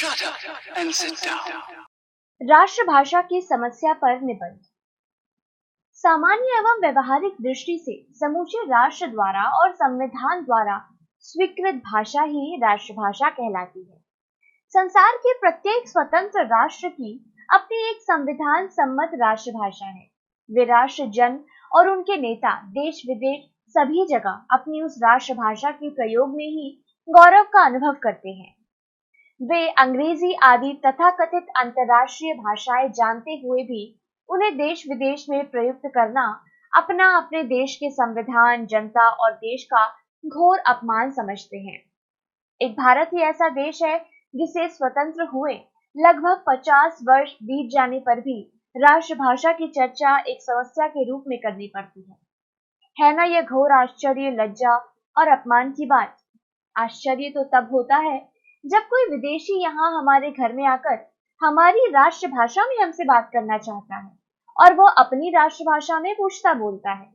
Shut up and sit down. राष्ट्रभाषा की समस्या पर निबंध। सामान्य एवं व्यवहारिक दृष्टि से समूचे राष्ट्र द्वारा और संविधान द्वारा स्वीकृत भाषा ही राष्ट्रभाषा कहलाती है। संसार के प्रत्येक स्वतंत्र राष्ट्र की अपनी एक संविधान सम्मत राष्ट्रभाषा है। वे राष्ट्र जन और उनके नेता देश विदेश सभी जगह अपनी उस राष्ट्रभाषा के प्रयोग में ही गौरव का अनुभव करते हैं। वे अंग्रेजी आदि तथाकथित अंतर्राष्ट्रीय भाषाएं जानते हुए भी उन्हें देश विदेश में प्रयुक्त करना अपने देश के संविधान, जनता और देश का घोर अपमान समझते हैं। एक भारत ही ऐसा देश है जिसे स्वतंत्र हुए लगभग 50 वर्ष बीत जाने पर भी राष्ट्रभाषा की चर्चा एक समस्या के रूप में करनी पड़ती है ना यह घोर आश्चर्य, लज्जा और अपमान की बात। आश्चर्य तो तब होता है जब कोई विदेशी यहाँ हमारे घर में आकर हमारी राष्ट्रभाषा में हमसे बात करना चाहता है और वो अपनी राष्ट्रभाषा में पूछता बोलता है,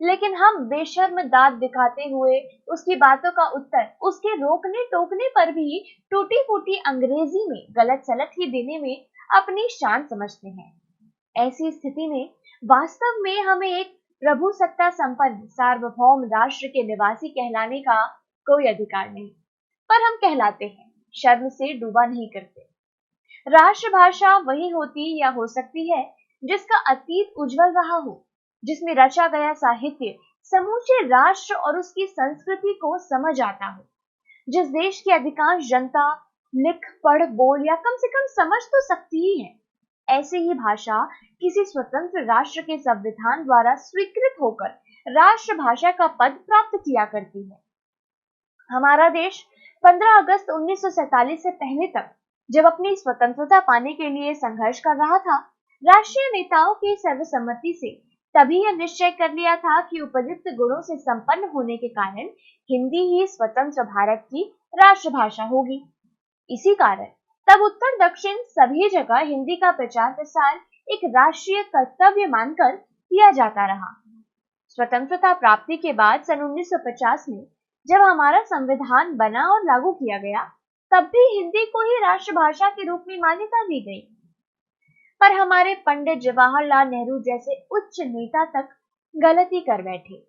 लेकिन हम बेशर्म दांत दिखाते हुए उसकी बातों का उत्तर उसके रोकने टोकने पर भी टूटी फूटी अंग्रेजी में गलत सलत ही देने में अपनी शान समझते हैं। ऐसी स्थिति में वास्तव में हमें एक प्रभु सत्ता संपन्न सार्वभौम राष्ट्र के निवासी कहलाने का कोई अधिकार नहीं, पर हम कहलाते हैं, शर्म से डूबा नहीं करते। राष्ट्रभाषा वही होती या हो सकती है जिसका अतीत उज्जवल रहा हो, जिसमें रचा गया साहित्य समूचे राष्ट्र और उसकी संस्कृति को समझ आता हो, जिस देश की अधिकांश जनता लिख पढ़ बोल या कम से कम समझ तो सकती ही है। ऐसी ही भाषा किसी स्वतंत्र राष्ट्र के संविधान द्वारा स्वीकृत होकर राष्ट्रभाषा का पद प्राप्त किया करती है। हमारा देश 15 अगस्त 1947 से पहले तक जब अपनी स्वतंत्रता पाने के लिए संघर्ष कर रहा था, राष्ट्रीय नेताओं की सर्वसम्मति से तभी यह निश्चय कर लिया था कि उपयुक्त गुणों से संपन्न होने के कारण हिंदी ही स्वतंत्र भारत की राष्ट्रभाषा होगी। इसी कारण तब उत्तर दक्षिण सभी जगह हिंदी का प्रचार प्रसार एक राष्ट्रीय कर्तव्य मानकर किया जाता रहा। स्वतंत्रता प्राप्ति के बाद सन 1950 में जब हमारा संविधान बना और लागू किया गया, तब भी हिंदी को ही राष्ट्रभाषा के रूप में मान्यता दी गई। पर हमारे पंडित जवाहरलाल नेहरू जैसे उच्च नेता तक गलती कर बैठे।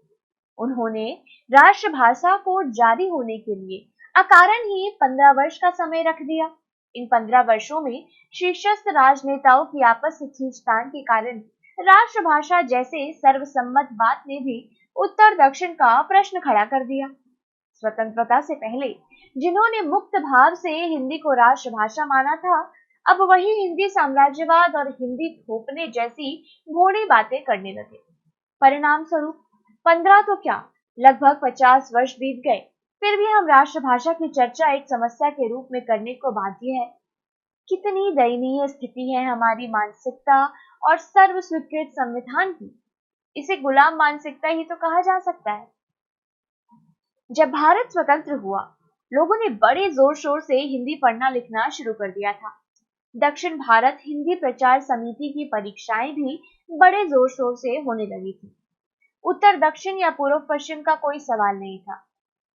उन्होंने राष्ट्रभाषा को जारी होने के लिए अकारण ही 15 वर्ष का समय रख दिया। इन 15 वर्षों में शीर्षस्थ राजनेताओं की आपस में खींचतान के कारण राष्ट्रभाषा जैसे सर्वसम्मत बात ने भी उत्तर दक्षिण का प्रश्न खड़ा कर दिया। स्वतंत्रता से पहले जिन्होंने मुक्त भाव से हिंदी को राष्ट्रभाषा माना था, अब वही हिंदी साम्राज्यवाद और हिंदी थोपने जैसी घोड़ी बातें करने लगे। परिणाम स्वरूप 15 तो क्या लगभग 50 वर्ष बीत गए, फिर भी हम राष्ट्रभाषा की चर्चा एक समस्या के रूप में करने को बाध्य है। कितनी दयनीय स्थिति है हमारी मानसिकता और सर्व स्वीकृत संविधान की। इसे गुलाम मानसिकता ही तो कहा जा सकता है। जब भारत स्वतंत्र हुआ, लोगों ने बड़े जोर शोर से हिंदी पढ़ना लिखना शुरू कर दिया था। दक्षिण भारत हिंदी प्रचार समिति की परीक्षाएं भी बड़े जोर शोर से होने लगी थी। उत्तर दक्षिण या पूर्व पश्चिम का कोई सवाल नहीं था।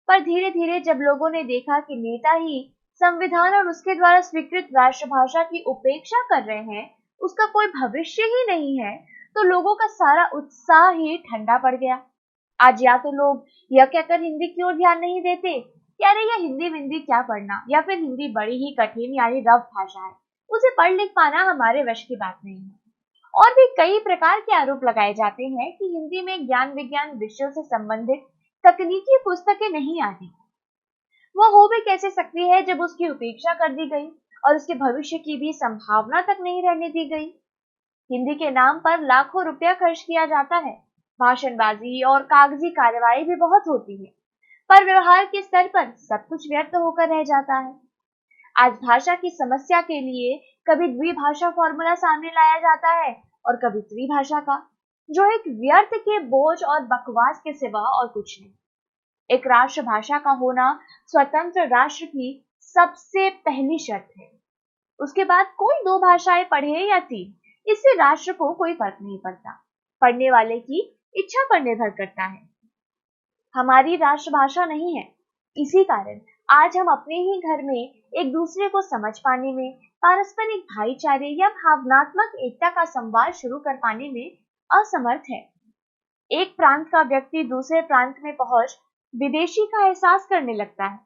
पर धीरे धीरे जब लोगों ने देखा कि नेता ही संविधान और उसके द्वारा स्वीकृत राष्ट्रभाषा की उपेक्षा कर रहे हैं, उसका कोई भविष्य ही नहीं है, तो लोगों का सारा उत्साह ही ठंडा पड़ गया। आज या तो लोग यह कहकर हिंदी की ओर ध्यान नहीं देते, यार यह हिंदी विंदी क्या पढ़ना, या फिर हिंदी बड़ी ही कठिन यानी रफ भाषा है, उसे पढ़ लिख पाना हमारे वश की बात नहीं है। और भी कई प्रकार के आरोप लगाए जाते हैं कि हिंदी में ज्ञान विज्ञान विषयों से संबंधित तकनीकी पुस्तकें नहीं आती। वह हो भी कैसे सकती है जब उसकी उपेक्षा कर दी गई और उसके भविष्य की भी संभावना तक नहीं रहने दी गई। हिंदी के नाम पर लाखों रुपया खर्च किया जाता है, भाषणबाजी और कागजी कार्रवाई भी बहुत होती है, पर व्यवहार के स्तर पर सब कुछ व्यर्थ होकर रह जाता है। आज भाषा की समस्या के लिए कभी द्विभाषा फॉर्मूला सामने लाया जाता है और कभी त्रिभाषा का, जो एक व्यर्थ के बोझ और बकवास के सिवा और कुछ नहीं। एक राष्ट्रभाषा का होना स्वतंत्र राष्ट्र की सबसे पहली शर्त है। उसके बाद कोई 2 भाषाएं पढ़े या 3, इससे राष्ट्र को कोई फर्क नहीं पड़ता। पढ़ने वाले की इच्छा पर निर्भर करता है। हमारी राष्ट्रभाषा नहीं है, इसी कारण आज हम अपने ही घर में एक दूसरे को समझ पाने में, पारस्परिक भाईचारे या भावनात्मक एकता का संवाद शुरू कर पाने में असमर्थ है। एक प्रांत का व्यक्ति दूसरे प्रांत में पहुंच विदेशी का एहसास करने लगता है।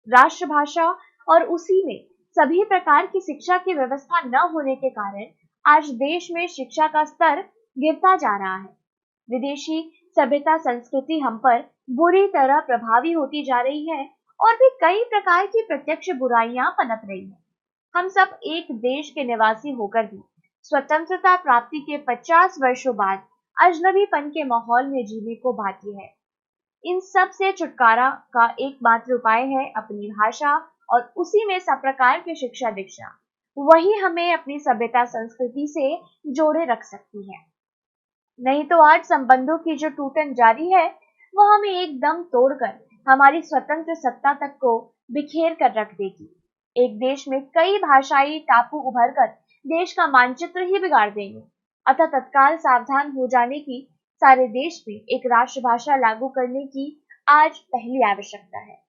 राष्ट्रभाषा और उसी में सभी प्रकार की शिक्षा की व्यवस्था न होने के कारण आज देश में शिक्षा का स्तर गिरता जा रहा है। विदेशी सभ्यता संस्कृति हम पर बुरी तरह प्रभावी होती जा रही है और भी कई प्रकार की प्रत्यक्ष बुराइयां पनप रही हैं। हम सब एक देश के निवासी होकर भी स्वतंत्रता प्राप्ति के 50 वर्षों बाद अजनबीपन के माहौल में जीने को बाकी है। इन सब से छुटकारा का एकमात्र उपाय है अपनी भाषा और उसी में सब प्रकार की शिक्षा दीक्षा। वही हमें अपनी सभ्यता संस्कृति से जोड़े रख सकती है। नहीं तो आज संबंधों की जो टूटन जारी है वो हमें एकदम तोड़कर हमारी स्वतंत्र सत्ता तक को बिखेर कर रख देगी। एक देश में कई भाषाई टापू उभर कर देश का मानचित्र ही बिगाड़ देंगे। अतः तत्काल सावधान हो जाने की सारे देश में एक राष्ट्रभाषा लागू करने की आज पहली आवश्यकता है।